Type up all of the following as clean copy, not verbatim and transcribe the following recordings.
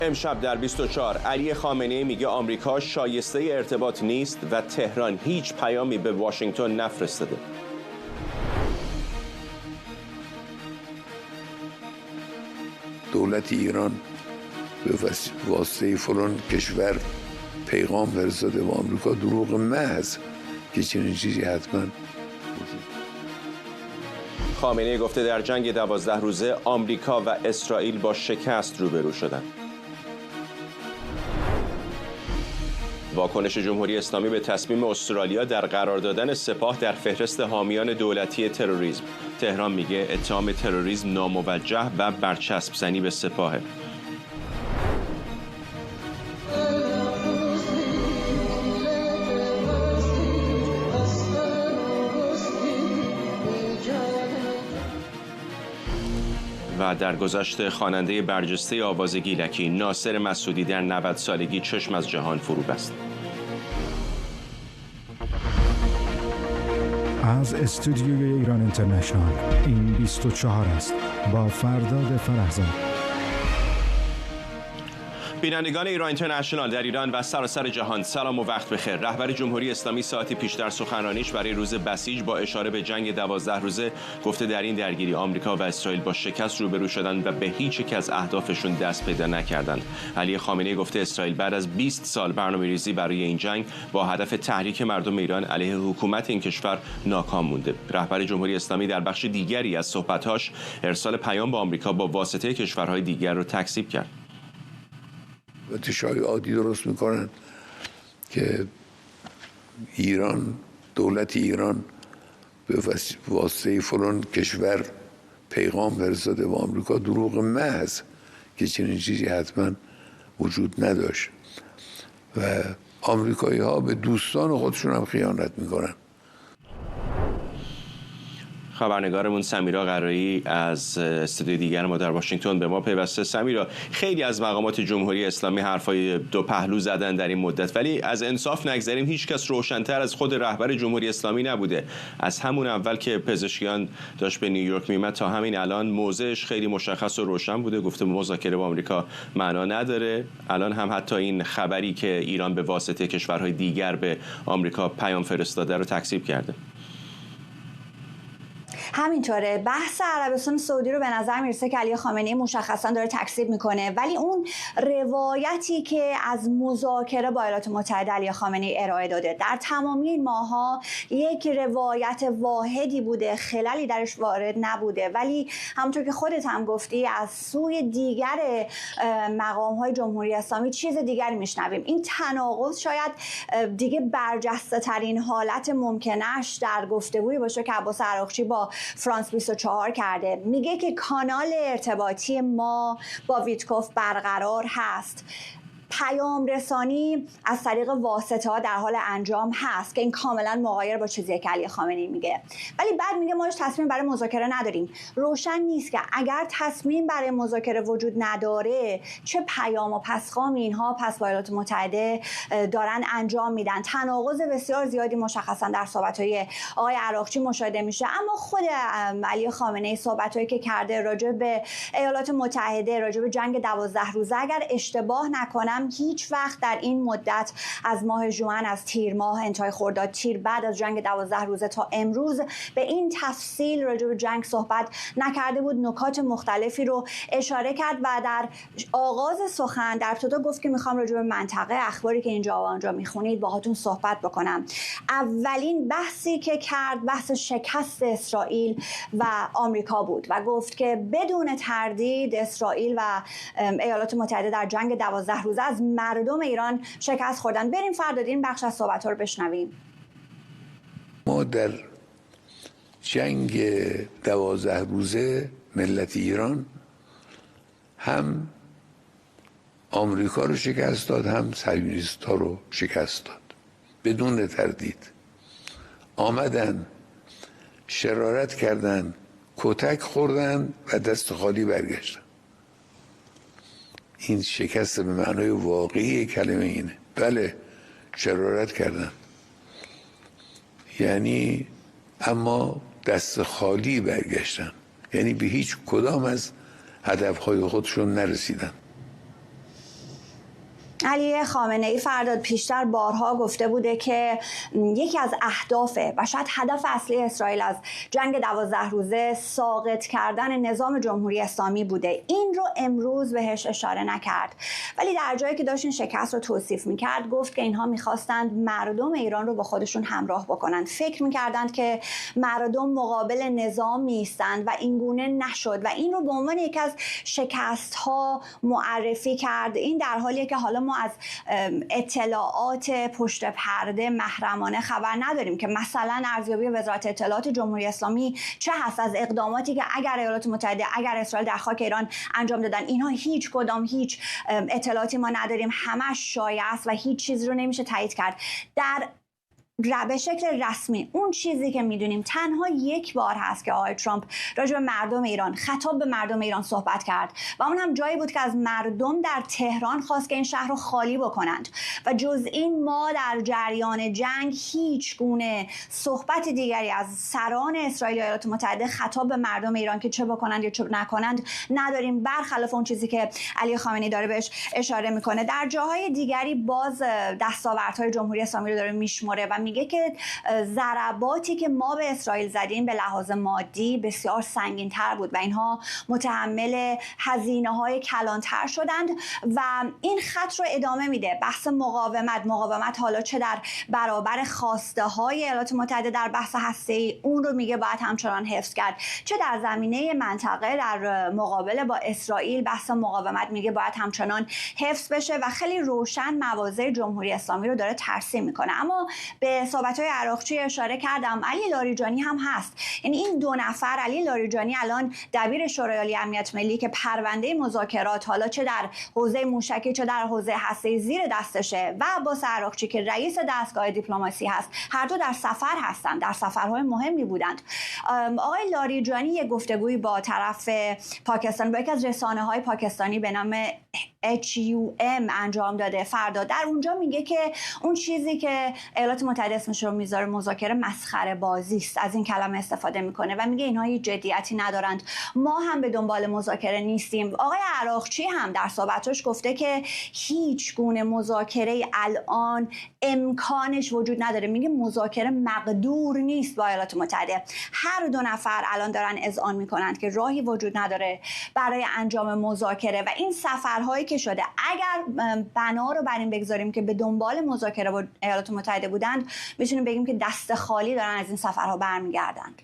امشب در 24 علی خامنه‌ای میگه آمریکا شایسته ارتباط نیست و تهران هیچ پیامی به واشنگتن نفرستاده. دولت ایران به واسطه فلان کشور پیغام فرستاده به آمریکا دروغ محض که چنین چیزی حتما. خامنه‌ای گفته در جنگ 12 روزه آمریکا و اسرائیل با شکست روبرو شدند. واکنش جمهوری اسلامی به تصمیم استرالیا در قرار دادن سپاه در فهرست حامیان دولتی تروریسم. تهران میگه اتهام تروریسم ناموجه و برچسب زنی به سپاهه. و در گذشته خواننده برجسته آواز گیلکی ناصر مسعودی در 90 سالگی چشم از جهان فرو بست. از استودیوی ایران اینترنشنال این 24 است با فرداد فرهزاد. بینندگان ایران اینترنشنال در ایران و سراسر جهان سلام و وقت بخیر. رهبر جمهوری اسلامی ساعتی پیش در سخنرانیش برای روز بسیج با اشاره به جنگ 12 روزه گفته در این درگیری آمریکا و اسرائیل با شکست روبرو شدند و به هیچ یک از اهدافشون دست پیدا نکردند. علی خامنه‌ای گفته اسرائیل بعد از 20 سال برنامه‌ریزی برای این جنگ با هدف تحریک مردم ایران علیه حکومت این کشور ناکام مونده. رهبر جمهوری اسلامی در بخش دیگری از صحبت‌هاش ارسال پیام به آمریکا با واسطه کشورهای دیگر رو تکذیب کرد. و شایعاتی درست میکنن که ایران، دولت ایران به واسطه فلان کشور پیغام فرستاده به آمریکا دروغ محض که چنین چیزی حتما وجود نداشت و آمریکایی ها به دوستان خودشون هم خیانت میکنن. خبرنگارمون سمیرا قرایی از استودیوی دیگر ما در واشنگتن به ما پیوسته. سمیرا، خیلی از مقامات جمهوری اسلامی حرفای دو پهلو زدن در این مدت، ولی از انصاف نگذریم هیچ کس روشن‌تر از خود رهبر جمهوری اسلامی نبوده. از همون اول که پزشکیان داشت به نیویورک میمد تا همین الان موضعش خیلی مشخص و روشن بوده، گفته مذاکره با آمریکا معنا نداره. الان هم حتی این خبری که ایران به واسطه کشورهای دیگر به آمریکا پیام فرستاده رو تکذیب کرده. همینطوره. بحث عربستان سعودی رو به نظر میرسه که علی خامنه‌ای مشخصا داره تکذیب میکنه، ولی اون روایتی که از مذاکره با ایالات متحده علی خامنه‌ای ارائه داده در تمامی این ماها یک روایت واحدی بوده، خللی درش وارد نبوده. ولی همونطور که خودت هم گفتی از سوی دیگر مقام‌های جمهوری اسلامی چیز دیگری میشنویم. این تناقض شاید دیگه برجسته ترین حالت ممکنه‌اش در گفتگویی باشه که عباس عراقچی با فرانس 24 کرده. میگه که کانال ارتباطی ما با ویتکوف برقرار هست، پیام رسانی از طریق واسطه ها در حال انجام هست که این کاملا مغایر با چیزی که علی خامنه‌ای میگه. ولی بعد میگه ما تصمیم برای مذاکره نداریم. روشن نیست که اگر تصمیم برای مذاکره وجود نداره چه پیام و پسخامی اینها پس با ایالات متحده دارن انجام میدن. تناقض بسیار زیادی مشخصا در صحبت‌های آقای عراقچی مشاهده میشه. اما خود علی خامنه‌ای صحبت‌هایی که کرده راجع به ایالات متحده، راجع به جنگ 12 روزه، اگر اشتباه نکنم هیچ وقت در این مدت از ماه ژوئن، از تیر ماه، انتهای خرداد تیر، بعد از جنگ 12 روزه تا امروز به این تفصیل راجع به جنگ صحبت نکرده بود. نکات مختلفی رو اشاره کرد و در آغاز سخن در ابتدا گفت که میخوام راجع به منطقه، اخباری که اینجا و آنجا میخونید باهاتون صحبت بکنم. اولین بحثی که کرد بحث شکست اسرائیل و آمریکا بود و گفت که بدون تردید اسرائیل و ایالات متحده در جنگ 12 روزه از مردم ایران شکست خوردن. بریم فرداد این بخش از صحبت‌ها رو بشنویم. ما در جنگ 12 روزه ملت ایران هم آمریکا رو شکست داد، هم صهیونیست‌ها رو شکست داد. بدون تردید آمدن، شرارت کردن، کتک خوردن و دست خالی برگشتن. این شکست به معنای واقعی کلمه اینه. بله، شرارت کردن، یعنی اما دست خالی برگشتن، یعنی به هیچ کدام از هدفهای خودشون نرسیدن. علی خامنه‌ای فرداد پیشتر بارها گفته بوده که یکی از اهداف و شاید هدف اصلی اسرائیل از جنگ 12 روزه ساقط کردن نظام جمهوری اسلامی بوده. این رو امروز بهش اشاره نکرد، ولی در جایی که داشت این شکست رو توصیف میکرد گفت که اینها میخواستند مردم ایران رو با خودشون همراه بکنند. فکر میکردند که مردم مقابل نظام میستند و این گونه نشد و این رو به عنوان یکی از شکست ها معرفی کرد. این در حالیه که حالا ما از اطلاعات پشت پرده محرمانه خبر نداریم که مثلا ارزیابی وزارت اطلاعات جمهوری اسلامی چه هست از اقداماتی که اگر ایالات متحده اگر اسرائیل در خاک ایران انجام دادن. اینها هیچ کدام هیچ اطلاعاتی ما نداریم، همش شایعه است و هیچ چیزی رو نمیشه تایید کرد. در به شکل رسمی اون چیزی که میدونیم تنها یک بار هست که آقای ترامپ راجع به مردم ایران خطاب به مردم ایران صحبت کرد و اون هم جایی بود که از مردم در تهران خواست که این شهر رو خالی بکنند و جز این ما در جریان جنگ هیچ گونه صحبت دیگری از سران اسرائیل یا ایالات متحده خطاب به مردم ایران که چه بکنند یا چه نکنند نداریم، برخلاف اون چیزی که علی خامنه‌ای داره بهش اشاره میکنه. در جاهای دیگری باز دستاوردهای جمهوری اسلامی رو داره میشمره و میگه که ضرباتی که ما به اسرائیل زدیم به لحاظ مادی بسیار سنگین‌تر بود و اینها متحمل هزینه‌های کلانتر شدند و این خط رو ادامه میده. بحث مقاومت حالا چه در برابر خواسته‌های ایالات متحده در بحث هسته‌ای، اون رو میگه باید همچنان حفظ کرد، چه در زمینه منطقه در مقابله با اسرائیل بحث مقاومت میگه باید همچنان حفظ بشه و خیلی روشن مواضع جمهوری اسلامی رو داره ترسیم میکنه. اما به صحبت‌های عراقچی اشاره کردم، علی لاریجانی هم هست. یعنی این دو نفر، علی لاریجانی الان دبیر شورای عالی امنیت ملی که پرونده مذاکرات حالا چه در حوزه موشکی چه در حوزه هسته‌ای زیر دستشه و عباس عراقچی که رئیس دستگاه دیپلماسی هست، هر دو در سفر هستند، در سفرهای مهمی بودند. آقای لاریجانی یک گفتگویی با طرف پاکستان با یکی از رسانه‌های پاکستانی به نام HUM انجام داده فردا. در اونجا میگه که اون چیزی که ایالات متحده اسمش رو میذاره مذاکره مسخره بازی است، از این کلمه استفاده میکنه و میگه اینها هیچ جدیتی ندارند، ما هم به دنبال مذاکره نیستیم. آقای عراقچی هم در صحبتش گفته که هیچ گونه مذاکره الان امکانش وجود نداره، میگه مذاکره مقدور نیست با ایالات متحده. هر دو نفر الان دارن اذعان میکنند که راهی وجود نداره برای انجام مذاکره و این سفرهایی که شده اگر بنا رو بر این بگذاریم که به دنبال مذاکره با ایالات متحده بودند، میتونیم بگیم که دست خالی دارن از این سفرها برمیگردند.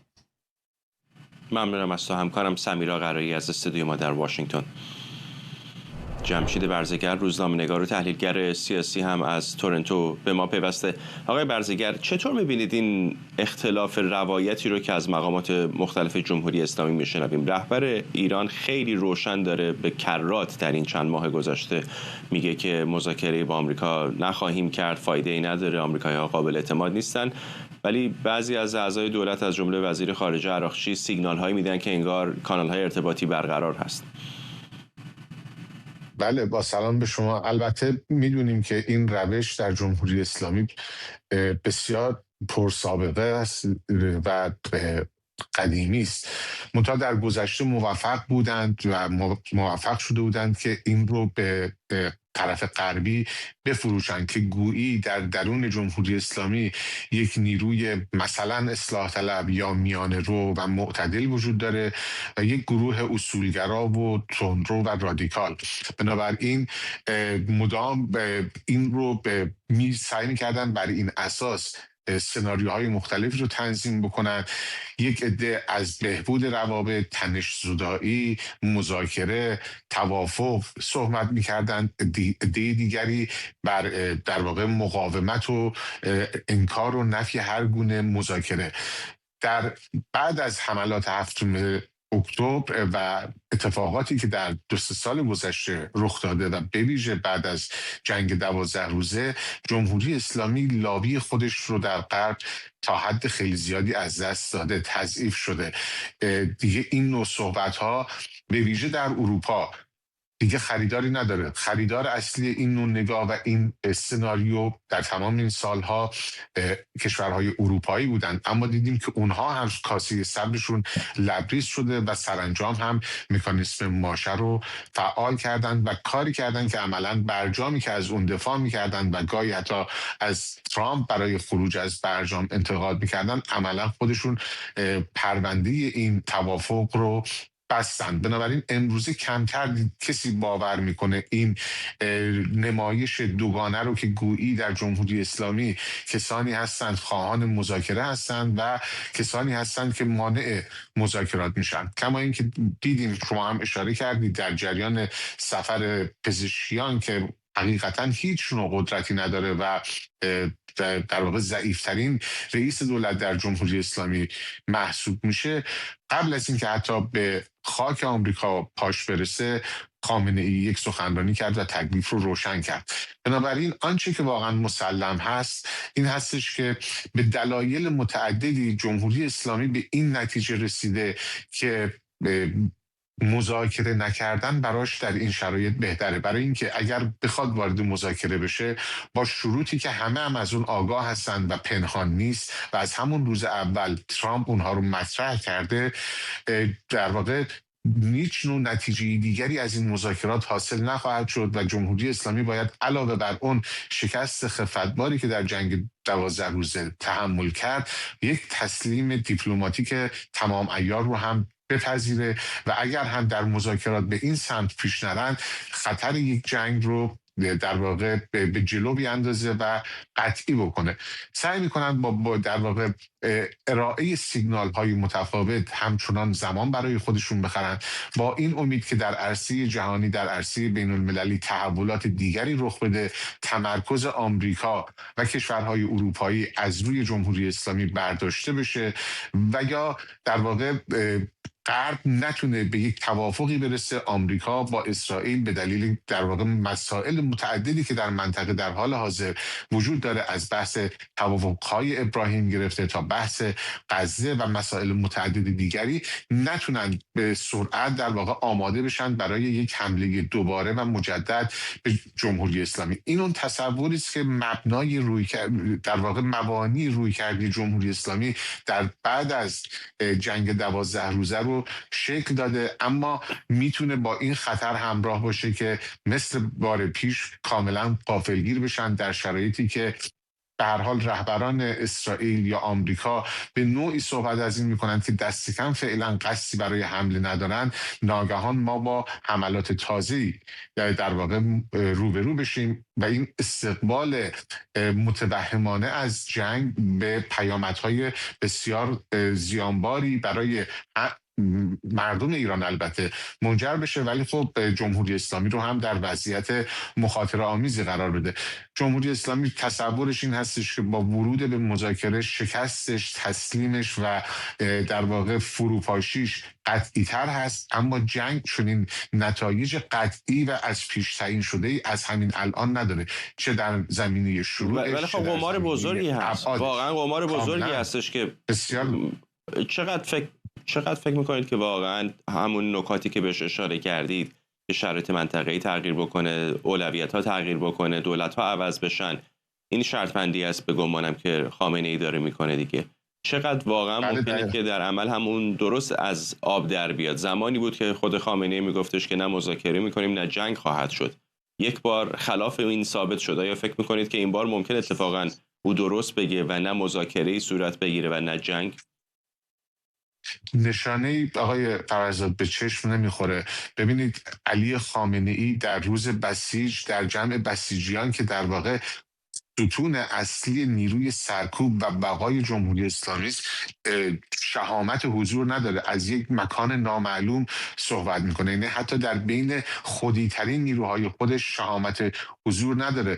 ممنونم از تو همکارم سمیرا قرایی از استودیو ما در واشنگتن. جمشید برزگر روزنامه‌نگار و تحلیلگر سیاسی هم از تورنتو به ما پیوسته. آقای برزگر، چطور می‌بینید این اختلاف روایتی رو که از مقامات مختلف جمهوری اسلامی میشنویم؟ رهبر ایران خیلی روشن داره به کرات در این چند ماه گذشته میگه که مذاکره با آمریکا نخواهیم کرد، فایده‌ای نداره، آمریکایی‌ها قابل اعتماد نیستن، ولی بعضی از اعضای دولت از جمله وزیر خارجه عراقچی سیگنال‌هایی میدن که انگار کانال‌های ارتباطی برقرار هست. بله، با سلام به شما. البته میدونیم که این روش در جمهوری اسلامی بسیار پرسابقه است و قدیمی است. منتها در گذشته موفق بودند و موفق شده بودند که این رو به طرف غربی بفروشند که گویی در درون جمهوری اسلامی یک نیروی مثلا اصلاح طلب یا میانه رو و معتدل وجود داره و یک گروه اصولگرا و تندرو و رادیکال. بنابراین مدام این رو سعی می‌کردن بر این اساس سناریوهای مختلفی رو تنظیم بکنن. یک عده از بهبود روابط، تنش زدایی، مذاکره، توافق صحبت می‌کردن. عده دیگری بر در واقع مقاومت و انکار و نفی هر گونه مذاکره. در بعد از حملات 7 اکتبر و اتفاقاتی که در 2-3 سال گذشته رخ داده و به ویژه بعد از جنگ 12 روزه، جمهوری اسلامی لابی خودش رو در غرب تا حد خیلی زیادی از دست داده، تضعیف شده. دیگه این نوع صحبت‌ها به ویژه در اروپا دیگه خریداری نداره. خریدار اصلی این نوع نگاه و این سناریو در تمام این سالها کشورهای اروپایی بودن، اما دیدیم که اونها هم کاسه صبرشون لبریز شده و سرانجام هم مکانیسم ماشه رو فعال کردن و کاری کردن که عملا برجامی که از اون دفاع میکردن و گاهی حتی از ترامپ برای خروج از برجام انتقاد میکردن، عملا خودشون پرونده این توافق رو بستن. بنابراین امروزه کمتر کسی باور میکنه این نمایش دوگانه رو که گویی در جمهوری اسلامی کسانی هستند خواهان مذاکره هستند و کسانی هستند که مانع مذاکرات میشن. کما اینکه دیدیم، شما هم اشاره کردید، در جریان سفر پزشکیان که حقیقتا هیچ نوع قدرتی نداره و در واقع ضعیفترین رئیس دولت در جمهوری اسلامی محسوب میشه، قبل از اینکه حتی به خاک آمریکا پاش برسه، خامنه ای یک سخنرانی کرد و تکلیف رو روشن کرد. بنابراین آنچه که واقعا مسلم هست این هستش که به دلایل متعددی جمهوری اسلامی به این نتیجه رسیده که مذاکره نکردن براش در این شرایط بهتره، برای اینکه اگر بخواد وارد مذاکره بشه با شروطی که همه هم از اون آگاه هستند و پنهان نیست و از همون روز اول ترامپ اونها رو مطرح کرده، در واقع هیچ نوع نتیجه دیگری از این مذاکرات حاصل نخواهد شد و جمهوری اسلامی باید علاوه بر اون شکست خفتباری که در جنگ 12 روزه تحمل کرد، یک تسلیم دیپلماتیک تمام عیار رو هم بپذیره و اگر هم در مذاکرات به این سمت پیش نرن، خطر یک جنگ رو در واقع به جلو بیاندازه و قطعی بکنه. سعی میکنن با در واقع ارائه سیگنال های متفاوت همچنان زمان برای خودشون بخرن، با این امید که در عرصه جهانی، در عرصه بین المللی تحولات دیگری رخ بده، تمرکز آمریکا و کشورهای اروپایی از روی جمهوری اسلامی برداشته بشه و یا در واقع غرب نتونه به یک توافقی برسه. آمریکا با اسرائیل به دلیل در واقع مسائل متعددی که در منطقه در حال حاضر وجود داره، از بحث توافق‌های ابراهیم گرفته تا بحث غزه و مسائل متعدد دیگری، نتونن به سرعت در واقع آماده بشن برای یک حمله دوباره و مجدد به جمهوری اسلامی. این اون تصوری است که مبنای در واقع مبانی رویکردی جمهوری اسلامی در بعد از جنگ 12 روزه رو شکل داده، اما میتونه با این خطر همراه باشه که مثل بار پیش کاملا غافلگیر بشن در شرایطی که به هر حال رهبران اسرائیل یا آمریکا به نوعی صحبت از این میکنند که دست کم فعلا قصدی برای حمله ندارن. ناگهان ما با حملات تازه‌ای در واقع روبرو بشیم و این استقبال متوهمانه از جنگ به پیامدهای بسیار زیانباری برای مردم ایران البته منجر بشه، ولی خب جمهوری اسلامی رو هم در وضعیت مخاطره آمیزی قرار بده. جمهوری اسلامی تصورش این هستش که با ورود به مذاکره شکستش، تسلیمش و در واقع فروپاشیش قطعی تر هست، اما جنگ چنین نتایج قطعی و از پیش تعیین شده ای از همین الان نداره، چه در زمینه شروعش. ولی خب قمار بزرگی هست، واقعا قمار بزرگی هستش که بسیار. چقدر فکر میکنید که واقعا همون نکاتی که بهش اشاره کردید که شرایط منطقه‌ای تغییر بکنه، اولویت‌ها تغییر بکنه، دولت‌ها عوض بشن، این شرط بندی است به گمانم که خامنه‌ای داره میکنه دیگه، چقدر واقعا ممکنه که در عمل همون درست از آب در بیاد؟ زمانی بود که خود خامنه‌ای میگفتش که نه مذاکره میکنیم نه جنگ خواهد شد، یک بار خلاف این ثابت شد. یا فکر میکنید که این بار ممکن اتفاقا او درست بگه و نه مذاکره‌ای صورت بگیره و نه جنگ؟ نشانه آقای فرزاد به چشم نمیخوره. ببینید علی خامنه ای در روز بسیج در جمع بسیجیان که در واقع ستون اصلی نیروی سرکوب و بقای جمهوری اسلامی است، شهامت حضور نداره، از یک مکان نامعلوم صحبت میکنه، یعنی حتی در بین خودیترین نیروهای خودش شهامت حضور نداره.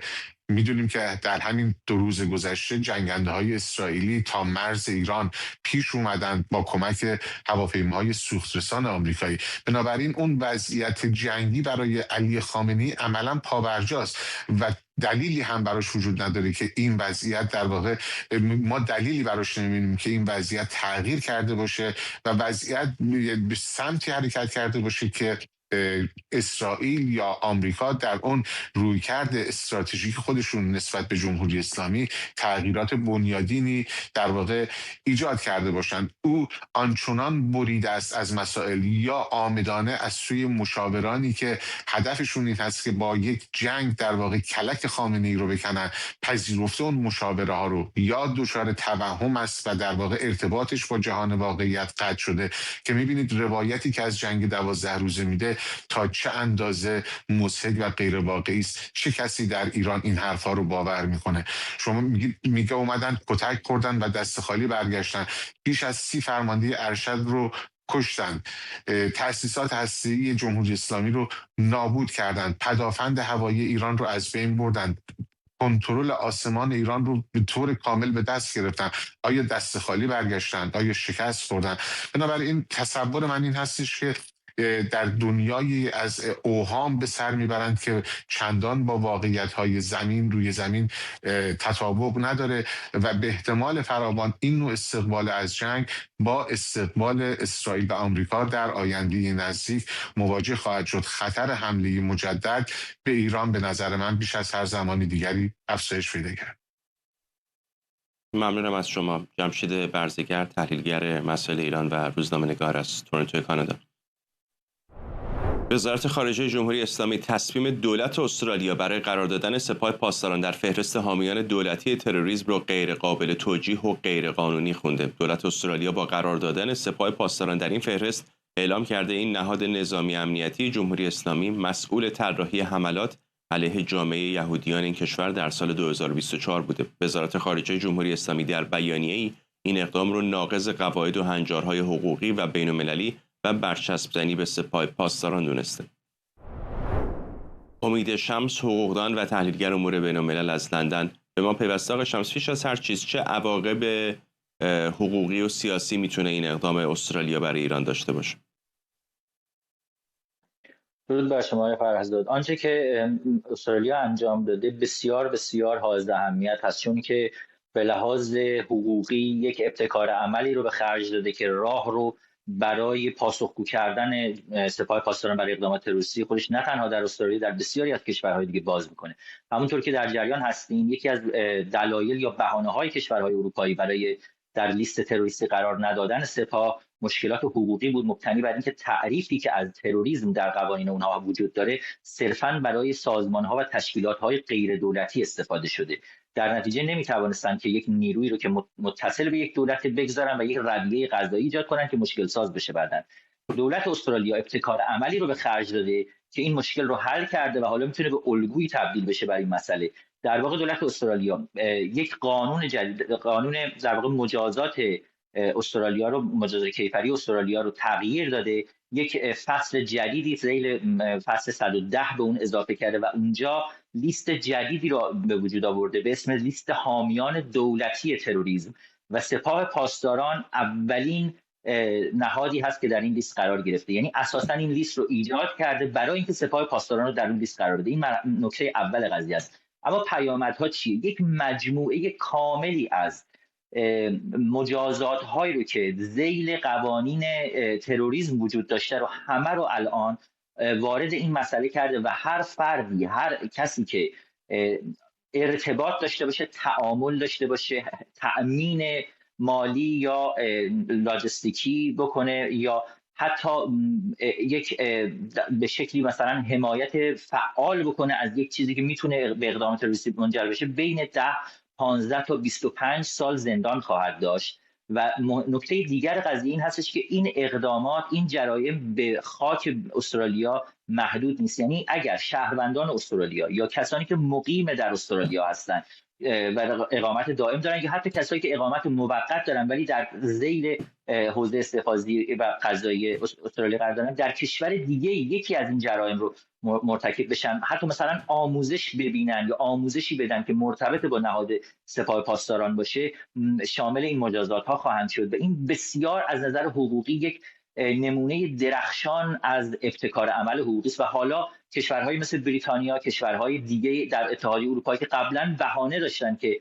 میدونیم که در همین 2 روز گذشته جنگنده های اسرائیلی تا مرز ایران پیش اومدن با کمک هواپیماهای سوخترسان آمریکایی. بنابراین اون وضعیت جنگی برای علی خامنه‌ای عملا پابرجاست و دلیلی هم براش وجود نداره که این وضعیت در واقع ما دلیلی براش نمی‌بینیم که این وضعیت تغییر کرده باشه و وضعیت به سمتی حرکت کرده باشه که اسرائیل یا آمریکا در اون رویکرد استراتژیک خودشون نسبت به جمهوری اسلامی تغییرات بنیادینی در واقع ایجاد کرده باشند. او آنچنان بریده است از مسائل یا عامدانه از سوی مشاورانی که هدفشون این هست که با یک جنگ در واقع کلک خامنه‌ای رو بکنن، پذیرفته اون مشاوره ها رو، یا دچار توهم است و در واقع ارتباطش با جهان واقعیت قطع شده که میبینید روایتی که از جنگ 12 روزه میده تا چه اندازه مضحک و غیر واقعی است. چه کسی در ایران این حرفا رو باور میکنه؟ شما میگه اومدن کتک خوردن و دست خالی برگشتن، بیش از 30 فرمانده ارشد رو کشتن، تأسیسات هسته‌ای جمهوری اسلامی رو نابود کردند، پدافند هوایی ایران رو از بین بردن، کنترل آسمان ایران رو به طور کامل به دست گرفتن. آیا دست خالی برگشتن؟ آیا شکست خوردن؟ بنابراین تصور من این هستش که در دنیای از اوهام به سر میبرند که چندان با واقعیت‌های زمین روی زمین تطابق نداره و به احتمال فراوان این نوع استقبال از جنگ با استقبال اسرائیل و آمریکا در آینده نزدیک مواجه خواهد شد. خطر حمله مجدد به ایران به نظر من بیش از هر زمانی دیگری افزایش پیدا کرد. ممنونم از شما. جمشید برزگر، تحلیلگر مسائل ایران و روزنامه‌نگار از تورنتو کانادا. وزارت خارجه جمهوری اسلامی تصمیم دولت استرالیا برای قرار دادن سپاه پاسداران در فهرست حامیان دولتی تروریسم را غیر قابل توجیه و غیر قانونی خونده. دولت استرالیا با قرار دادن سپاه پاسداران در این فهرست اعلام کرده این نهاد نظامی امنیتی جمهوری اسلامی مسئول طراحی حملات علیه جامعه یهودیان این کشور در سال 2024 بوده. وزارت خارجه جمهوری اسلامی در بیانیه‌ای این اقدام را ناقض قواعد و هنجارهای حقوقی و بین‌المللی و برچسب زنی به سپاه پاسداران دونسته. امید شمس، حقوقدان و تحلیلگر امور بین‌الملل از لندن، به ما پیوسته. آقای شمس، پیش از هر چیز چه عواقب حقوقی و سیاسی میتونه این اقدام استرالیا برای ایران داشته باشه؟ درود بر شما فرهزاد. آنچه که استرالیا انجام داده بسیار بسیار حائز اهمیت هست، چون که به لحاظ حقوقی یک ابتکار عملی رو به خرج داده که راه رو برای پاسخگو کردن سپاه پاسداران برای اقدامات تروریستی خودش نه تنها در استرالیا، در بسیاری از کشورهای دیگه باز میکنه. همونطور که در جریان هستیم، یکی از دلایل یا بهانه‌های کشورهای اروپایی برای در لیست تروریستی قرار ندادن سپاه مشکلات حقوقی بود، مبتنی بر اینکه تعریفی که از تروریسم در قوانین اونها وجود داره صرفاً برای سازمان‌ها و تشکیلات‌های غیر دولتی استفاده شده. در نتیجه نمی‌توانستن که یک نیرویی رو که متصل به یک دولت بگذارن و یک رویه قضایی ایجاد کنن که مشکل ساز بشه. بعداً دولت استرالیا ابتکار عملی رو به خرج داده که این مشکل رو حل کرده و حالا میتونه به الگویی تبدیل بشه برای این مسئله. در واقع دولت استرالیا یک قانون جدید، قانون در واقع مجازات استرالیا رو، مجازات کیفری استرالیا رو تغییر داده، یک فصل جدیدی ذیل فصل 110 به اون اضافه کرده و اونجا لیست جدیدی رو به وجود آورده به اسم لیست حامیان دولتی تروریسم و سپاه پاسداران اولین نهادی هست که در این لیست قرار گرفته. یعنی اساساً این لیست رو ایجاد کرده برای اینکه سپاه پاسداران رو در اون لیست قرار بده. این نکته اول قضیه است. اما پیامدها چیه؟ یک مجموعه کاملی از مجازات هایی رو که ذیل قوانین تروریسم وجود داشته رو همه رو الان وارد این مسئله کرده و هر فردی، هر کسی که ارتباط داشته باشه، تعامل داشته باشه، تأمین مالی یا لاجستیکی بکنه یا حتی یک به شکلی مثلا حمایت فعال بکنه از یک چیزی که میتونه به اقدام تروریستی منجر بشه، بین 10 15 تا 25 سال زندان خواهد داشت. و نکته دیگر قضیه این هستش که این اقدامات، این جرایم به خاک استرالیا محدود نیست. یعنی اگر شهروندان استرالیا یا کسانی که مقیم در استرالیا هستند و اقامت دائم دارن یا حتی کسایی که اقامت موقت دارن ولی در ذیل حوزه استفاضی و قضایی استرالیا قرار دارن، در کشور دیگه یکی از این جرایم رو مرتکب بشن، حتی مثلا آموزش ببینن یا آموزشی بدن که مرتبط با نهاد سپاه پاسداران باشه، شامل این مجازات ها خواهند شد. و این بسیار از نظر حقوقی یک نمونه درخشان از ابتکار عمل حقوقی است و حالا کشورهای مثل بریتانیا، کشورهای دیگه در اتحادیه اروپایی که قبلا بهانه داشتن که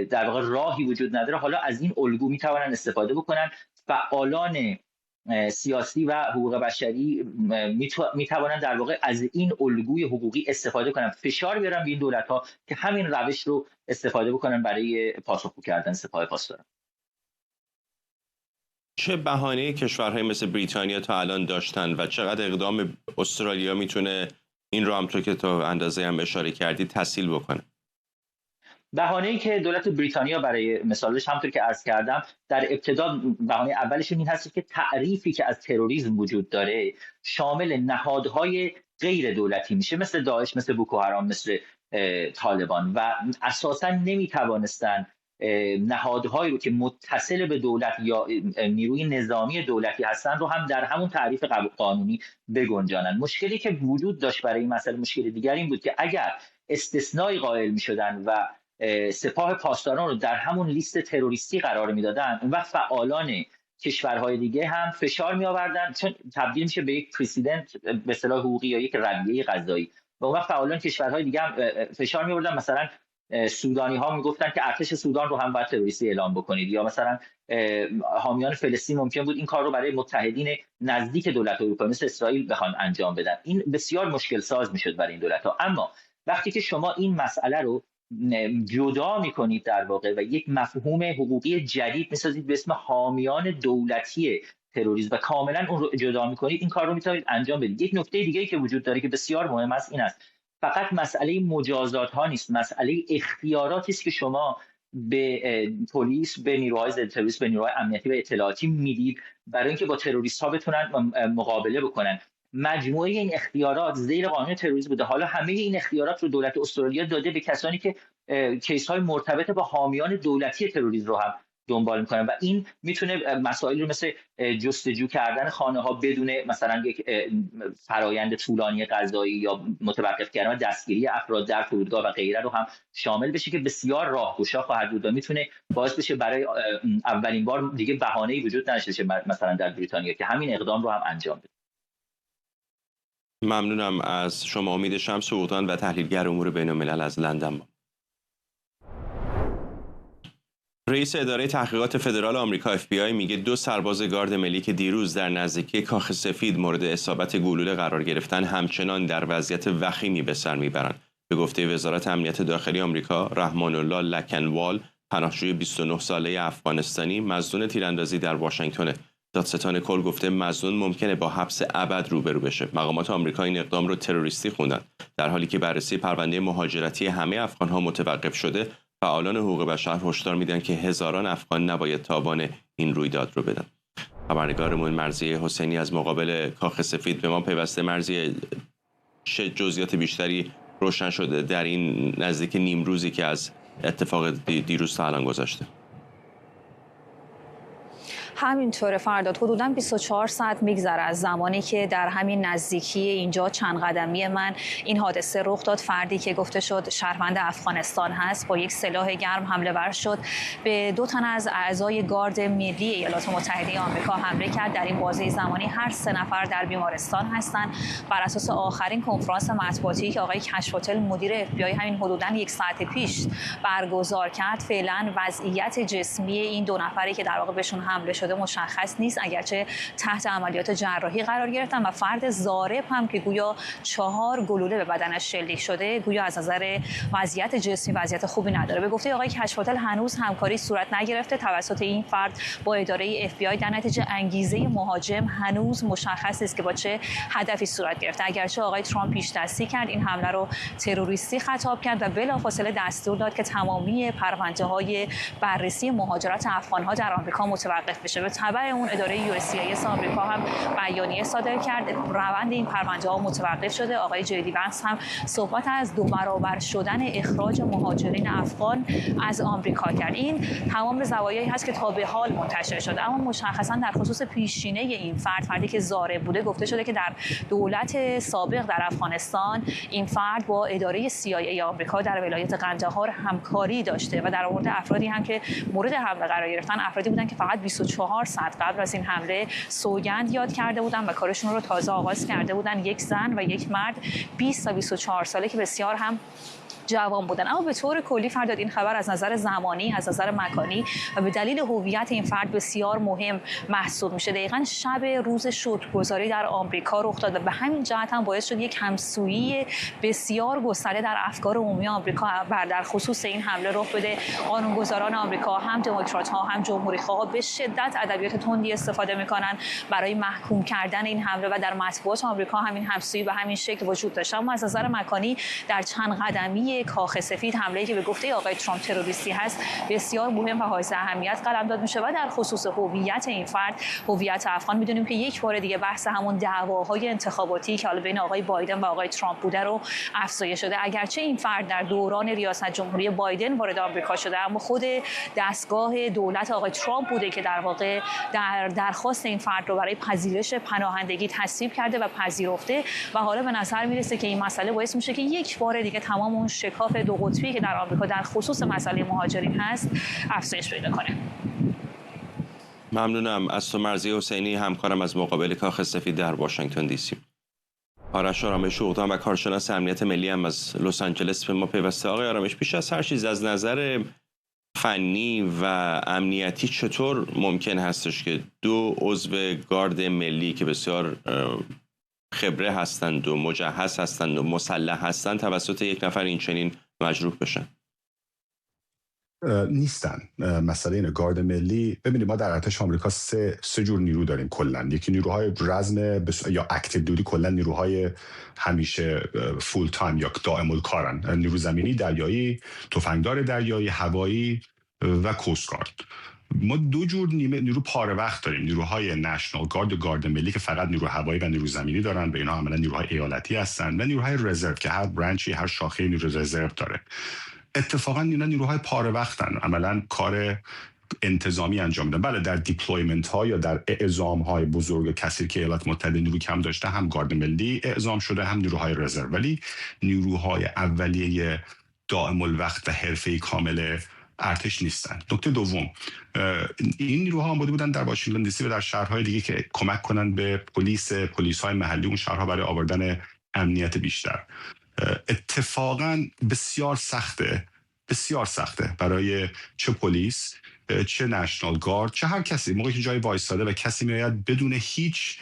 در واقع راهی وجود نداره، حالا از این الگو میتونن استفاده بکنن. فعالان سیاسی و حقوق بشری میتوانند در واقع از این الگوی حقوقی استفاده کنند، فشار بیارن به این دولت‌ها که همین روش رو استفاده بکنن برای پاسخگو کردن سپاه پاسداران. چه بهانه‌ای کشورهای مثل بریتانیا تا الان داشتن و چقدر اقدام استرالیا میتونه این رو همونطور که تا اندازه هم اشاره کردی تسهیل بکنه؟ بهانه‌ای که دولت بریتانیا برای مثالش همونطور که عرض کردم در ابتدا بهانه اولشون این هست که تعریفی که از تروریسم وجود داره شامل نهادهای غیر دولتی میشه، مثل داعش، مثل بوکو حرام، مثل طالبان، و اساساً نمیتوانستن نهادهایی رو که متصل به دولت یا نیروی نظامی دولتی هستن رو هم در همون تعریف قانونی بگنجانن. مشکلی که وجود داشت برای این مسئله، مشکل دیگر این بود که اگر استثنایی قائل میشدن و سپاه پاسداران رو در همون لیست تروریستی قرار میدادن، اون وقت فعالان کشورهای دیگه هم فشار می آوردن، چون تبدیل میشه به یک پرسیدنت به اصطلاح حقوقی یا یک رویه قضایی، و اون وقت فعالان کشورهای دیگه هم فشار می آوردن. مثلا سودانی ها میگفتن که ارتش سودان رو هم باید تروریستی اعلام بکنید، یا مثلا حامیان فلسطین ممکن بود این کار رو برای متحدین نزدیک دولت اروپا مثل اسرائیل بخوان انجام بدن. این بسیار مشکل ساز میشد برای این دولت ها. اما وقتی که شما این مسئله رو جدا میکنید در واقع و یک مفهوم حقوقی جدید میسازید به اسم حامیان دولتی تروریسم و کاملا اون رو جدا میکنید، این کار رو میتونید انجام بدید. یک نکته دیگه که وجود داره که بسیار مهم است این است فقط مسئله مجازات ها نیست، مسئله اختیاراتی است که شما به پلیس، به نیروهای ضد تروریسم، به نیروهای امنیتی و اطلاعاتی میدید برای اینکه با تروریست ها بتونن مقابله بکنن. مجموعه این اختیارات زیر قانون تروریسم بوده. حالا همه این اختیارات رو دولت استرالیا داده به کسانی که کیس های مرتبط با حامیان دولتی تروریسم رو هم دنبال میکنن، و این میتونه مسائل رو مثل جستجو کردن خانه ها بدون مثلا یک فرایند طولانی قضایی یا متوقف کردن و دستگیری افراد در فرودگاه و غیره رو هم شامل بشه که بسیار راهگشا خواهد بود و میتونه باعث بشه برای اولین بار دیگه بهانه‌ای وجود نداشته باشه مثلا در بریتانیا که همین اقدام رو هم انجام بده. ممنونم از شما. امید شمس اوغدان و تحلیلگر امور بین‌الملل از لندن. رئیس اداره تحقیقات فدرال آمریکا FBI میگه 2 سرباز گارد ملی که دیروز در نزدیکی کاخ سفید مورد اصابت گلوله قرار گرفتن همچنان در وضعیت وخیمی به سر میبرند. به گفته وزارت امنیت داخلی آمریکا، رحمان الله لکنوال، پناهجوی 29 ساله افغانستانی، مظنون تیراندازی در واشنگتن. دادستان کل گفته مظنون ممکنه با حبس ابد روبرو بشه. مقامات آمریکا این اقدام رو تروریستی خوندن. در حالی که بررسی پرونده مهاجرتی همه افغان‌ها متوقف شده، فعالان حقوق بشر هشدار میدن که هزاران افغان نباید تاوان این رویداد رو بدن. خبرنگارمون مرضیه حسینی از مقابل کاخ سفید به ما پیوسته. مرضیه، چه جزئیات بیشتری روشن شده در این نزدیک نیم روزی که از اتفاق دیروز تا الان گذشته؟ همینطوره فرداد، حدوداً 24 ساعت میگذره از زمانی که در همین نزدیکی اینجا چند قدمی من این حادثه رخ داد. فردی که گفته شد شهروند افغانستان هست با یک سلاح گرم حمله ور شد، به 2 تن از اعضای گارد ملی ایالات متحده آمریکا حمله کرد. در این بازه زمانی هر 3 نفر در بیمارستان هستند. بر اساس آخرین کنفرانس مطبوعاتی که آقای کشف‌هتل مدیر FBI همین حدوداً 1 ساعت پیش برگزار کرد، فعلا وضعیت جسمی این 2 نفری که در واقع بهشون حمله شده مشخص نیست، اگرچه تحت عملیات جراحی قرار گرفتن، و فرد ضارب هم که گویا 4 گلوله به بدنش شلیک شده گویا از نظر وضعیت جسمی وضعیت خوبی نداره. به گفته آقای کشف‌هتل هنوز همکاری صورت نگرفته توسط این فرد با اداره FBI. در نتیجه انگیزه مهاجم هنوز مشخص نیست که با چه هدفی صورت گرفته. اگرچه آقای ترامپ پیش دستی کرد، این حمله رو تروریستی خطاب کرد و بلافاصله دستور داد که تمامی پرونده‌های بررسی مهاجرت افغان‌ها در آمریکا متوقف بشه. به تبع اون اداره USCIS آمریکا هم بیانیه صادر کرد، روند این پرونده‌ها متوقف شده. آقای جدی وانس هم صحبت از 2 برابر شدن اخراج مهاجرین افغان از آمریکا کرد. این تمام زوایایی هست که تا به حال منتشر شده، اما مشخصا در خصوص پیشینه این فردی که ضارب بوده گفته شده که در دولت سابق در افغانستان این فرد با اداره CIA آمریکا در ولایت قندهار همکاری داشته و در مورد افرادی هم که مورد حمله قرار گرفتن افرادی بودن که فقط 24 ساعت قبل از این حمله سوگند یاد کرده بودن و کارشون رو تازه آغاز کرده بودن. 1 زن و 1 مرد 20 تا 24 ساله که بسیار هم جوان بودن. اما به طور کلی فرداد این خبر از نظر زمانی، از نظر مکانی و به دلیل هویت این فرد بسیار مهم محسوب میشه. دقیقاً شب روز شکرگزاری در آمریکا رخ داد و به همین جهت هم باعث شد یک همسویی بسیار گسترده در افکار عمومی آمریکا در خصوص این حمله رخ بده. قانونگذاران آمریکا، هم دموکرات‌ها هم جمهوری‌خواها، به شدت ادبیات تندی استفاده می‌کنن برای محکوم کردن این حمله و در مطبوعات آمریکا همین همسویی به همین شکل وجود داشت. اما از نظر مکانی در چند قدمی کاخ سفید حمله‌ای که به گفته آقای ترامپ تروریستی هست بسیار مهم و حائز اهمیت قلمداد میشه و در خصوص هویت این فرد، هویت افغان، می‌دونیم که یک بار دیگه بحث همون دعواهای انتخاباتی که حالا بین آقای بایدن و آقای ترامپ بوده رو افزایش شده. اگرچه این فرد در دوران ریاست جمهوری بایدن وارد آمریکا شده، اما خود دستگاه دولت آقای ترامپ بوده که در واقع در درخواست این فرد رو برای پذیرش پناهندگی تصویب کرده و پذیرفته و حالا به نظر میرسه که این مسئله باعث میشه که یک بار دیگه تمام اون شکاف دو قطبی که در آمریکا در خصوص مسئله مهاجرین هست افزایش پیدا کنه. ممنونم از تو مرضیه حسینی، همکارم از مقابل کاخ سفید در واشنگتن دی سی. آرش آرامش اوغدان و کارشناس امنیت ملی هم از لس آنجلس به ما پیوسته. آقای آرامش، بیش از هر چیز از نظر فنی و امنیتی چطور ممکن هستش که دو عضو گارد ملی که بسیار خبره هستند و مجهز هستند و مسلح هستند توسط یک نفر این چنین مجروح بشن؟ نیستن. مسئله اینه، گارد ملی، ببینید ما در ارتش آمریکا سه جور نیرو داریم کلا. یکی نیروهای رزم یا اکتیو دیوتی، کلا نیروهای همیشه فول تایم یا دائم الکارن، نیرو زمینی، دریایی، تفنگدار دریایی، هوایی و کوستگارد. ما دو جور نیرو پاره وقت داریم، نیروهای نشنال گارد و گارد ملی که فقط نیرو هوایی و نیرو زمینی دارن، به اینا عملا نیروهای ایالتی هستن، و نیروهای رزرو که هر برانچی، هر شاخه نیرو رزرو داره. اتفاقا اینا نیروهای پاره وقتن، عملا کار انتظامی انجام میدن. بله در دیپلویمنت ها یا در اعزام های بزرگ کسی که ایالات متحده نیرو کم داشته هم گارد ملی اعزام شده هم نیروهای رزرو، ولی نیروهای اولیه دائم الوقت و حرفه‌ای کامل ارتش نیستن. نکته دوم، این نیروها آماده بودن در واشنگتن دی سی و در شهرهای دیگه که کمک کنن به پلیس های محلی اون شهرها برای آوردن امنیت بیشتر. اتفاقا بسیار سخته برای چه پلیس، چه نشنال گارد، چه هر کسی، موقعی که جای وایستاده و کسی میآید بدون هیچ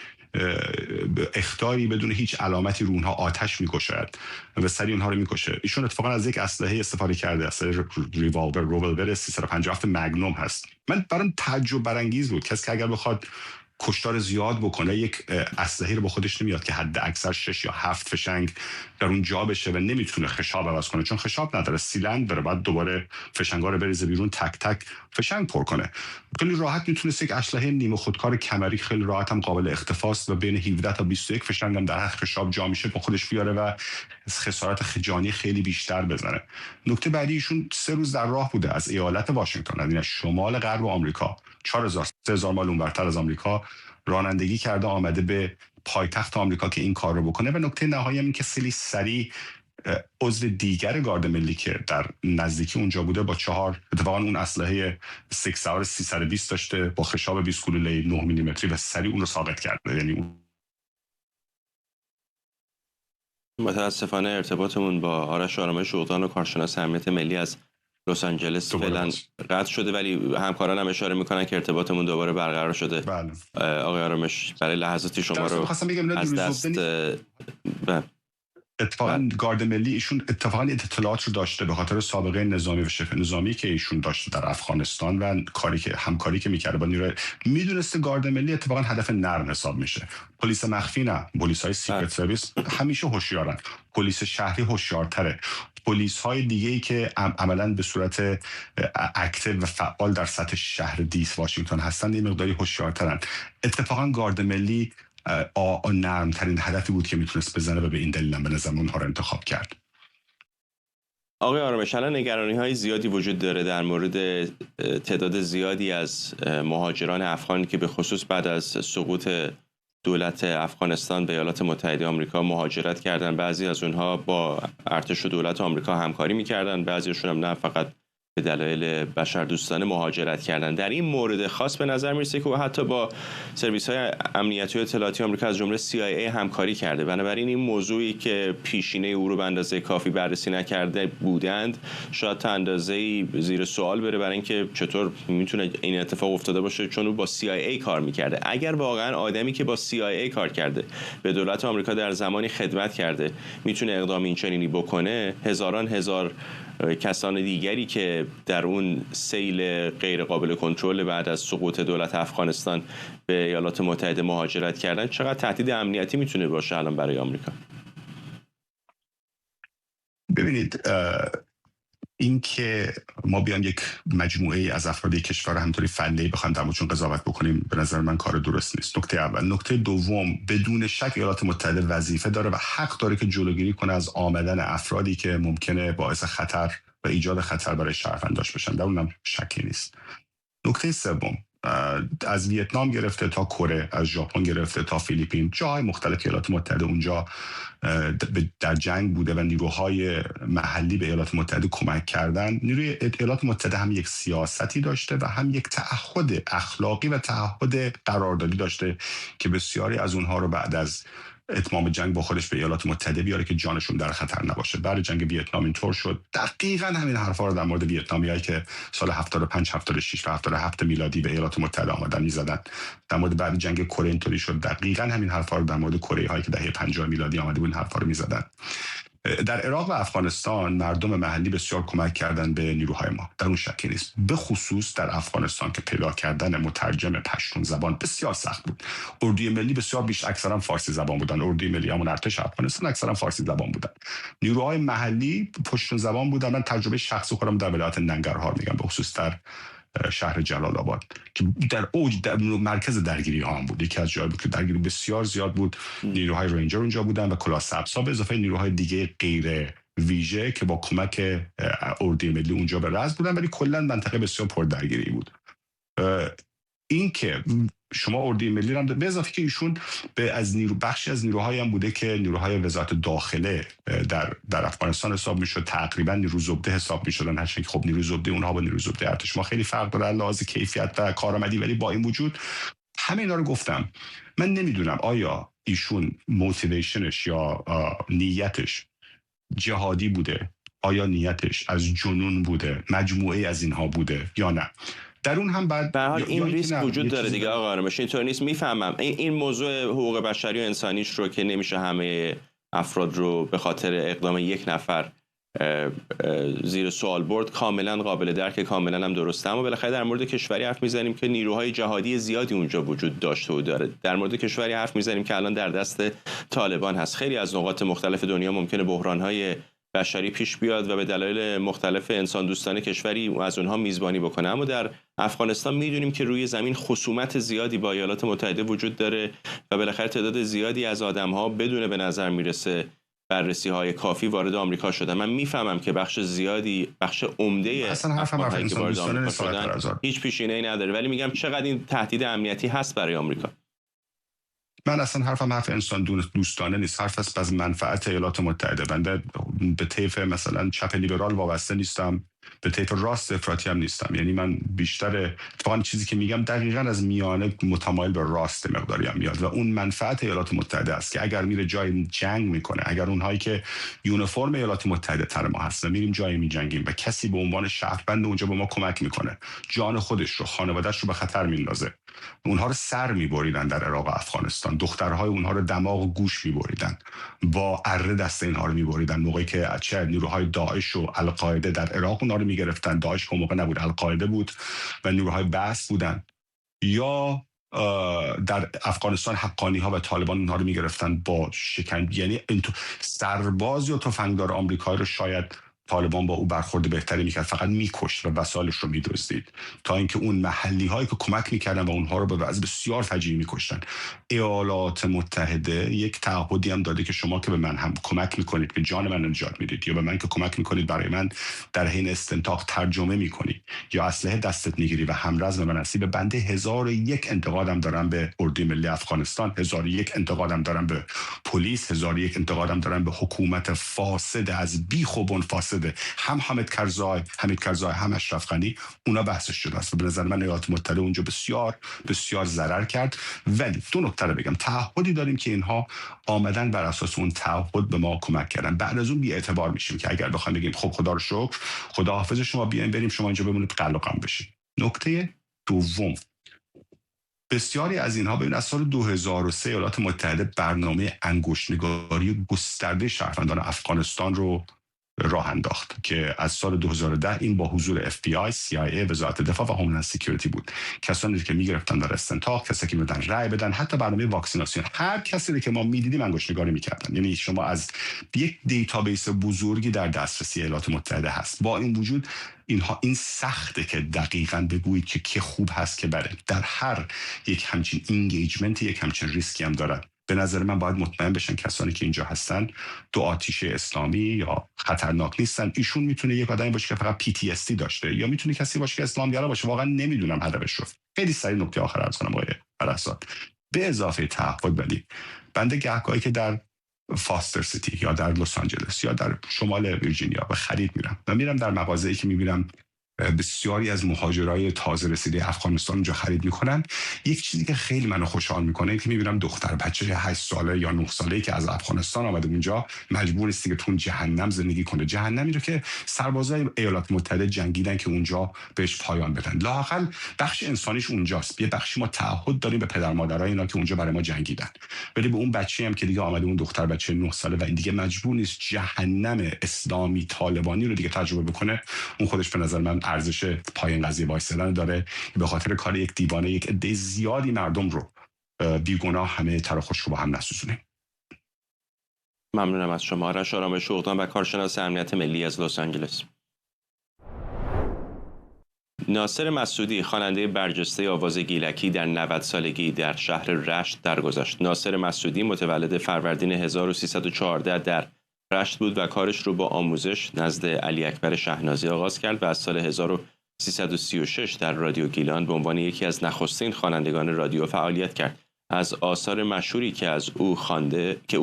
اخطاری، بدون هیچ علامتی رو اونها آتش می‌کشد و سری اونها رو می‌کشه. ایشون اتفاقا از یک اسلحه استفاده کرده، اسلحه ریوالور 357 مگنوم هست. من برام تعجب برانگیز بود، کسی که اگر بخواد کشتار زیاد بکنه یک اسلحه رو با خودش نمیاد که حد اکثر 6 یا 7 فشنگ در اون جا بشه و نمیتونه خشاب عوض کنه، چون خشاب نداره، سیلندر داره، بعد دوباره فشنگا رو بریزه بیرون، تک تک فشنگ پر کنه. خیلی راحت میتونه یک اسلحه نیمه خودکار کمری خیلی راحت هم قابل اختفاست و بین 17 تا 21 فشنگ هم در هر خشاب جا میشه با خودش بیاره و خسارت جانی خیلی بیشتر بزنه. نکته بعدی، ایشون 3 روز در راه بوده از ایالت واشنگتن، یعنی شمال غرب آمریکا، 4000 مایل اونورتر از آمریکا رانندگی کرده آمده به پایتخت آمریکا که این کار رو بکنه. و نکته نهایی هم این که خیلی سریع عضو دیگر گارد ملی که در نزدیکی اونجا بوده با 4 اتفاقا اون اسلحه 320 داشته با خشاب 20 گلوله 9 میلیمتری و سریع اون رو ساقط کرده. یعنی اون متاسفانه ارتباطمون با آرش آرامش اوغدان و کارشناس امنیت ملی از لس آنجلس فعلا قطع شده، ولی همکاران هم اشاره میکنن که ارتباطمون دوباره برقرار شده. بله. آقای آرامش برای لحظاتی شما رو از دست اتفاقا گارد ملی ایشون اتفاقا اطلاعات رو داشته به خاطر سابقه نظامی و شبه نظامی که ایشون داشته در افغانستان و همکاری که میکرده با نیروی، میدونسته گارد ملی اتفاقا هدف نرم حساب میشه. پلیس مخفی نه، پلیس‌های سیکرت سرویس همیشه هوشیارن، پلیس شهری هوشیارتره، پلیس‌های دیگه‌ای که عملاً به صورت اکتیو و فعال در سطح شهر دیس واشنگتن هستن یه مقداری هوشیارترن. اتفاقا گارد ملی نرمترین هدفی بود که میتونست بزنه و به این دلیل هم به نظر اونها رو انتخاب کرد. آقای آرامش، الان نگرانی‌های زیادی وجود داره در مورد تعداد زیادی از مهاجران افغانی که به خصوص بعد از سقوط دولت افغانستان به ایالات متحده آمریکا مهاجرت کردن. بعضی از اونها با ارتش و دولت آمریکا همکاری می‌کردن، بعضیشون هم نه، فقط به دلایل بشردوستانه مهاجرت کردن. در این مورد خاص به نظر میرسه که او حتی با سرویس‌های امنیتی و اطلاعاتی آمریکا از جمله CIA همکاری کرده. بنابراین این موضوعی که پیشینه او رو به اندازه کافی بررسی نکرده بودند شاید تا اندازه‌ای زیر سوال بره برای اینکه چطور میتونه این اتفاق افتاده باشه، چون او با CIA کار میکرده. اگر واقعا آدمی که با CIA کار کرده به دولت آمریکا در زمانی خدمت کرده میتونه اقدام این چنینی بکنه، هزار کسان دیگری که در اون سیل غیر قابل کنترل بعد از سقوط دولت افغانستان به ایالات متحده مهاجرت کردن، چقدر تهدید امنیتی میتونه باشه الان برای آمریکا؟ ببینید، این که ما بیان یک مجموعه از افراد کشور همطوری فنی بخوایم در موردشون قضاوت بکنیم به نظر من کار درست نیست. نکته اول. نکته دوم، بدون شک ایالات متحده وظیفه داره و حق داره که جلوگیری کنه از آمدن افرادی که ممکنه باعث خطر و ایجاد خطر برای شهرونداش بشن. در اونم شکی نیست. نکته سوم، از ویتنام گرفته تا کره، از ژاپن گرفته تا فیلیپین، جاهای مختلف ایالات متحده اونجا در جنگ بوده و نیروهای محلی به ایالات متحده کمک کردن. نیروی ایالات متحده هم یک سیاستی داشته و هم یک تعهد اخلاقی و تعهد قراردادی داشته که بسیاری از اونها رو بعد از اتمام جنگ با خودش به ایالات متحده بیاره که جانشون در خطر نباشه. بعد جنگ ویتنام اینطور شد. دقیقاً همین حرفا رو در مورد ویتنامیایی که سال 75 76 و 77 میلادی به ایالات متحده آمدن میزدن. در مورد بعد جنگ کره اینطوری شد. دقیقاً همین حرفا رو در مورد کره هایی که دهه 50 میلادی آمده بود این حرفا رو میزدن. در عراق و افغانستان مردم محلی بسیار کمک کردن به نیروهای ما، در اون شکی نیست. به خصوص در افغانستان که پیدا کردن مترجم پشتون زبان بسیار سخت بود. اردوی ملی بسیار بیش اکثرا فارسی زبان بودن. اردوی ملی همون ارتش افغانستان اکثرا فارسی زبان بودن. نیروهای محلی پشتون زبان بودن. من تجربه شخصی خودم در ولایت ننگرهار میگم، به خصوص در شهر جلال آباد که در اوج در مرکز درگیری ها هم بود. یکی از جایی بود که درگیری بسیار زیاد بود. نیروهای رنجر اونجا بودن و کلاه سبزها به اضافه نیروهای دیگه غیر ویژه که با کمک اردوی ملی اونجا به رزم بودن، ولی کلا منطقه بسیار پر درگیری بود. این که شما اردوی ملی هم به اضافه که ایشون بخشی از نیروهایی هم بوده که نیروهای وزارت داخله در افغانستان حساب میشد، تقریبا نیرو زبده حساب میشدن، هرچند که خب نیرو زبده اونها با نیرو زبده ارتش ما خیلی فرق داره لحاظ کیفیت و کارآمدی. ولی با این وجود همه اینا رو گفتم، من نمیدونم آیا ایشون موتیویشنش یا نیتش جهادی بوده، آیا نیتش از جنون بوده، مجموعه از اینها بوده یا نه. در اون هم بعد به حال این ریسک وجود داره دیگه آقا آرامش، اینطور نیست. میفهمم این موضوع حقوق بشری و انسانیش رو که نمیشه همه افراد رو به خاطر اقدام یک نفر زیر سوال برد، کاملا قابل درک، کاملا هم درسته. اما بالاخره در مورد کشوری حرف میزنیم که نیروهای جهادی زیادی اونجا وجود داشته و داره. در مورد کشوری حرف میزنیم که الان در دست طالبان هست. خیلی از نقاط مختلف دنیا ممکنه بحرانهای بشری پیش بیاد و به دلایل مختلف انسان دوستانه کشوری از اونها میزبانی بکنه. اما در افغانستان میدونیم که روی زمین خصومت زیادی با ایالات متحده وجود داره و بالاخره تعداد زیادی از آدم‌ها بدون به نظر میرسه بررسی‌های کافی وارد آمریکا شدن. من میفهمم که بخش عمده افغان‌هایی که وارد آمریکا شدن هیچ پیشینه‌ای نداره، ولی میگم چقدر این تهدید امنیتی هست برای آمریکا. من اصلا حرفم حرف انسان دوستانه نیست، حرف است از منفعت ایالات متحده. بنده به طیف مثلا چپ لیبرال وابسته نیستم، به طیف راست افراطی هم نیستم. یعنی من بیشتر اتفاقا چیزی که میگم دقیقاً از میانه متمایل به راست مقداری هم میاد و اون منفعت ایالات متحده است که اگر میره جای جنگ میکنه، اگر اونهایی که یونیفرم ایالات متحده تر ما هستن میریم جایی میجنگیم و کسی به عنوان شهروند اونجا به ما کمک میکنه، جان خودش رو، خانواده‌اش رو به خطر میندازه، اونها رو سر میبریدن در عراق و افغانستان، دخترهای اونها رو دماغ و گوش میبریدن، با اره دست اینها رو میبریدن، موقعی که چه نیروهای داعش و القاعده در عراق اونها رو میگرفتن، داعش که موقع نبود، القاعده بود و نیروهای بعث بودن، یا در افغانستان حقانی ها و طالبان اونها رو میگرفتن با شکنجه. یعنی سرباز یا تفنگدار آمریکایی رو شاید طالبان با او برخورد بهتری میکرد، فقط میکشت و وسایلش رو میدزدید، تا اینکه اون محلی هایی که کمک میکردن و اونها رو به وضع بسیار فجیعی میکشتن. ایالات متحده یک تعهدی هم داده که شما که به من هم کمک میکنید که جان من نجات میدید، یا به من که کمک میکنید برای من در حین استنطاق ترجمه میکنید یا اسلحه دستت میگیری و همرزم من هستی. به بنده 1001 انتقادم دارم به اردوی ملی افغانستان، 1001 انتقادم دارم به پلیس، 1001 انتقادم دارم به حکومت فاسد از بیخوبون فاسد زاده، هم حامد کرزای هم اشرف غنی، اونا بحثش شده است و به نظر من ایالات متحده اونجا بسیار بسیار ضرر کرد. ولی دو نکته رو بگم، تعهدی داریم که اینها آمدن بر اساس اون تعهد به ما کمک کردن. بعد از اون بی‌اعتبار میشیم که اگر بخوایم بگیم خب خدا رو شکر، خدا حافظ شما، بیاین بریم شما اینجا بمونید قل و قم بشید. نکته دوم، بسیاری از اینها ببین از سال 2003 ایالات متحده برنامه انگشت‌نگاری گسترده شهروندان افغانستان رو راه انداخت که از سال 2010 این با حضور FBI، CIA، وزارت دفاع و هوملند سکیوریتی بود. کسانی که میگرفتن در استنتاق، کسایی که میدن رأی بدن، حتی برنامه واکسیناسیون، هر کسی که ما میدیدیم انگشت‌نگاری میکردن. یعنی شما از یک دیتابیس بزرگی در دسترسی ایالات متحده هست. با این وجود این سخته که دقیقاً بگویید که کی خوب هست که بره. در هر یک همچین اینگیجمنت یک همچین ریسکی هم داره. به نظر من باید مطمئن بشن کسانی که اینجا هستن دو آتیش اسلامی یا خطرناک نیستن. ایشون میتونه یک آدمی باشه که فقط PTSD داشته، یا میتونه کسی باشه که اسلامگرا باشه. واقعا نمیدونم هدفش رو. خیلی سریع نکته آخر عرض کنم آقای فرحزاد. به اضافه تعهد، ولی بنده گهگاهی که در فاستر سیتی یا در لس آنجلس یا در شمال ویرجینیا به خرید میرم و میرم در مغازه‌ای که میبینم بسیاری از مهاجرای تازه رسیده افغانستان اونجا خرید میکنن، یک چیزی که خیلی منو خوشحال میکنه که میبینم دختر بچه 8 ساله یا 9 ساله‌ای که از افغانستان آمده اونجا مجبور است که تو جهنم زندگی کنه، جهنمی رو که سربازای ایالات متحده جنگیدن که اونجا بهش پایان بدن. لااقل بخش انسانیش اونجاست. یه بخشی ما تعهد داریم به پدر مادرای اینا که اونجا برای ما جنگیدن، ولی به اون بچه‌ای هم که دیگه آمده، اون دختر بچه 9 ساله و این دیگه مجبور نیست جهنم اسلامی طالبانی رو دیگه تجربه بکنه، اون خودش به نظر من ارزش پایان قضیه وایسادن داره. به خاطر کار یک دیوانه یک عده زیادی مردم رو بیگناه همه تر خوش رو با هم نسوزونیم. ممنونم از شما. آرش آرامش اقدام و کارشناس امنیت ملی از لس آنجلس. ناصر مسعودی خواننده برجسته آواز گیلکی در 90 سالگی در شهر رشت درگذشت. ناصر مسعودی متولد فروردین 1314 در رشت بود و کارش رو با آموزش نزد علی اکبر شهنازی آغاز کرد و از سال 1336 در رادیو گیلان به عنوان یکی از نخستین خوانندگان رادیو فعالیت کرد. از آثار مشهوری که از او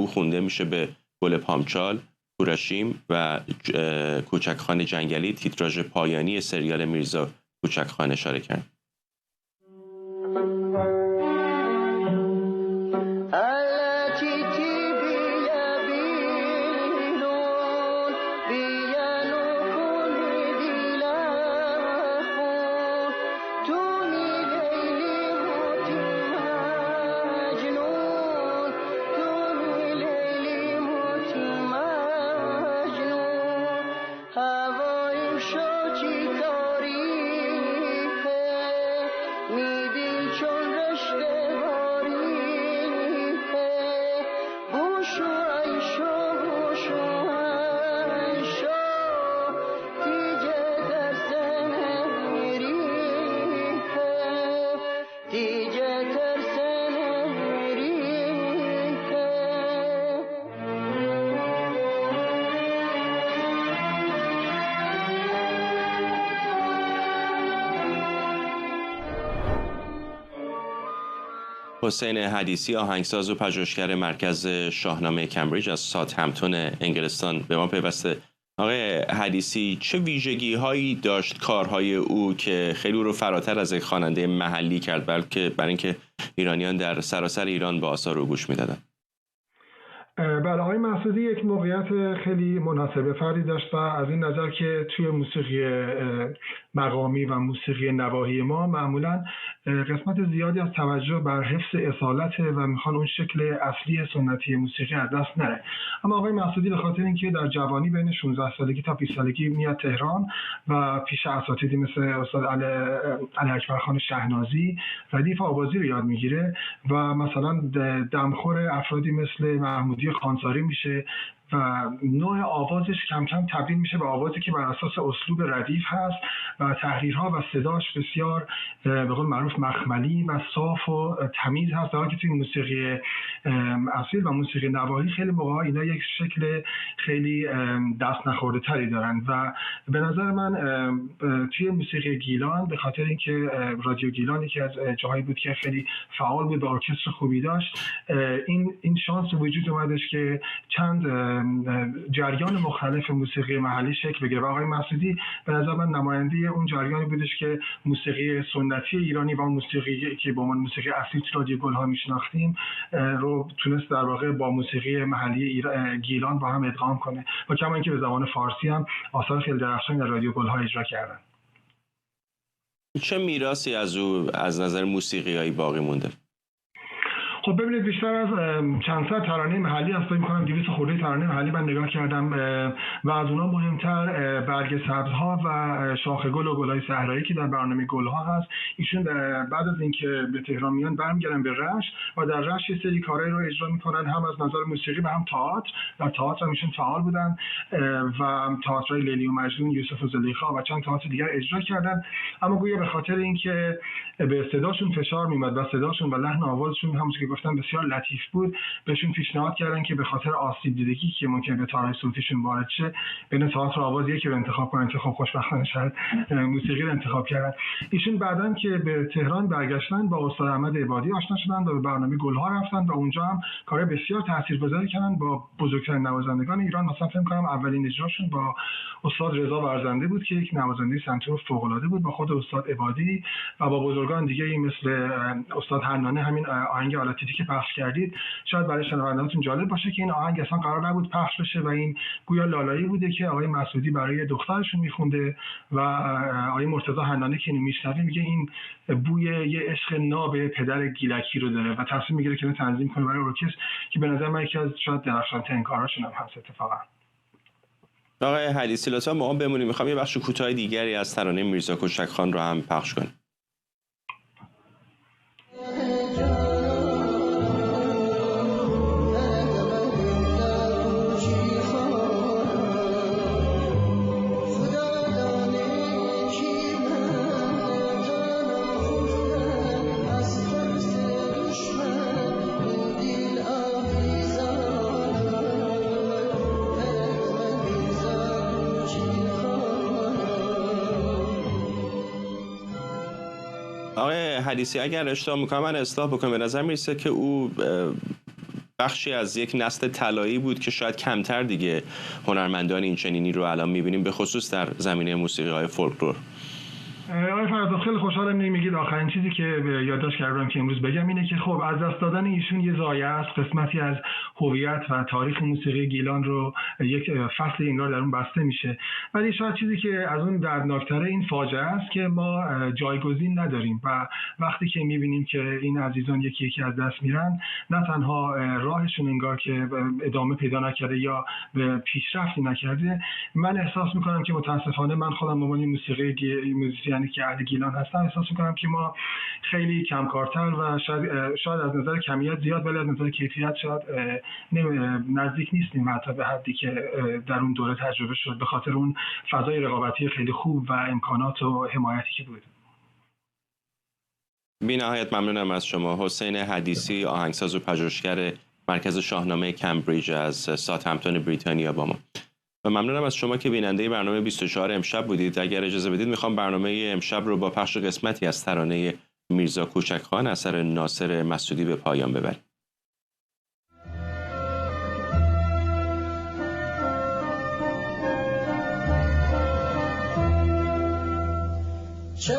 خونده میشه به گل پامچال، کوراشیم و کوچکخان جنگلی، تیتراژ پایانی سریال میرزا کوچکخان اشاره کرد. حسین حدیثی آهنگساز و پژوهشگر مرکز شاهنامه کمبریج از ساوثهمپتون انگلستان به ما پیوسته. آقای حدیثی، چه ویژگی هایی داشت کارهای او که خیلی او رو فراتر از یک خواننده محلی کرد، بلکه برای اینکه ایرانیان در سراسر ایران به آثار او گوش میدادن؟ بله، آقای مسعودی یک موقعیت خیلی مناسب فردی داشت و از این نظر که توی موسیقی مقامی و موسیقی نواحی ما معمولا قسمت زیادی از توجه بر حفظ اصالت و میخوان اون شکل اصلی سنتی موسیقی از دست نره. اما آقای مسعودی به خاطر اینکه در جوانی بین 16 سالگی تا 20 سالگی میاد تهران و پیش اساتیدی مثل استاد علی اکبر خان شهنازی ردیف آوازی رو یاد میگیره و مثلا دمخور افرادی مثل محمودی خانساری میشه و نوع آوازش کم کم تبدیل میشه به آوازی که بر اساس اسلوب ردیف هست و تحریرها و صداش بسیار به قول معروف مخملی و صاف و تمیز هست، در حالی که توی موسیقی اصیل و موسیقی نواحی خیلی موقعا اینا یک شکل خیلی دست نخورده تری دارن. و به نظر من توی موسیقی گیلان به خاطر اینکه رادیو گیلان یکی از جاهایی بود که خیلی فعال بود، ارکستر خوبی داشت، این شانس وجود اومدش که چند جریان مختلف موسیقی محلی شکل بگیره و آقای مسعودی به نظر من نماینده اون جریانی بودش که موسیقی سنتی ایرانی و موسیقی که به عنوان موسیقی اصلی رادیو گل‌ها میشناختیم رو تونست در واقع با موسیقی محلی گیلان با هم ادغام کنه و کما اینکه به زبان فارسی هم آثار خیلی درخشانی در رادیو گل‌ها اجرا کردن. چه میراثی از او از نظر موسیقیایی باقی مونده؟ خب ببینید بیشتر از چند صد ترانه محلی هست، فکر می‌کنم 200 خورده ترانه محلی من نگاه کردم و از اونها مهمتر برگ سبزها و شاخ گل و گل‌های صحرایی که در برنامه گل‌ها هست. ایشون بعد از اینکه به تهران میان برمیگردن به رشت و در رشت یه سری کارهای رو اجرا می‌کنن، هم از نظر موسیقی و هم تئاتر. در تئاتر هم ایشون فعال بودن و تئاترای لیلی و مجنون، یوسف و زلیخا و چند تئاتر دیگر اجرا کردن، اما گویا به خاطر اینکه به صداشون فشار میومد و صداشون و لحن آوازشون همونجوری که گفتم بسیار لطیف بود، بهشون پیشنهاد کردن که به خاطر آسیب دیدگی که ممکنه به تارای صوتیشون وارد شه بین تئاتر و آواز یکی رو انتخاب کنن که خب خوشبختانه شاید موسیقی رو انتخاب کردن. ایشون بعدن که به تهران برگشتن با استاد احمد عبادی آشنا شدن و به برنامه گل‌ها رفتن و اونجا هم کار بسیار تاثیرگذاری کردن با بزرگترین نوازندگان ایران. مثلا فکر کنم اولین اجراشون با استاد رضا ورزنده بود که یک نوازنده سنتور فوق‌العاده بود، با خود استاد عبادی و با بزرگان دیگه مثل استاد حنانه. همین آهنگ آلاتیتی که پخش کردید شاید برای شنوندگانتون جالب باشه که این آهنگ اصلا قرار نبود پخش بشه و این گویا لالایی بوده که آقای مسعودی برای دخترشون میخونده و آقای مرتضی حنانه که میشنوه میگه این بوی یه عشق ناب پدر گیلکی رو داره و تصمیم میگیره که تنظیم کنه برای ارکستر که به نظر من یکی از شاید درخشان‌ترین کارهاشون هم هست اتفاقا. آقای حدیثی لطفا ما هم بمونیم، میخوام یه بخش کوتاه دیگری از ترانه میرزا کوچک خان رو هم پخش کنیم. آقای حدیثی اگر اشتباه میکنم من اصلاح بکنم، به نظر میرسه که او بخشی از یک نسل طلایی بود که شاید کمتر دیگه هنرمندان این چنینی رو الان میبینیم، به خصوص در زمینه موسیقی های فولکلور. آقای فرزاد خیلی خوشحالم نمیگید آخرین چیزی که یادداشت کردم که امروز بگم اینه که خب از دست دادن ایشون یه ضایعه است، قسمتی از هویت و تاریخ موسیقی گیلان رو یک فصل انگار در اون بسته میشه. ولی شاید چیزی که از اون دردناکتره این فاجعه است که ما جایگزین نداریم و وقتی که میبینیم که این عزیزان یکی یکی از دست میرن، نه تنها راهشون انگار که ادامه پیدا نکرده یا پیشرفتی نکرده، من احساس میکنم که متاسفانه من خودم به عنوان موسیقی که اهل گیلان هستم احساس میکنم که ما خیلی کمکارتر و شاید از نظر کمیت زیاد ولی از نظر کیفیت شاید نزدیک نیستیم حتی به حدی که در اون دوره تجربه شد، به خاطر اون فضای رقابتی خیلی خوب و امکانات و حمایتی که بود. بی نهایت ممنونم از شما. حسین حدیثی، آهنگساز و پژوهشگر مرکز شاهنامه کمبریج از ساوثهمپتون بریتانیا با ما. و ممنونم از شما که بیننده برنامه 24 امشب بودید. اگر اجازه بدید میخوام برنامه امشب رو با پخش قسمتی از ترانه میرزا کوچک خان اثر ناصر مسعودی به پایان ببریم. چه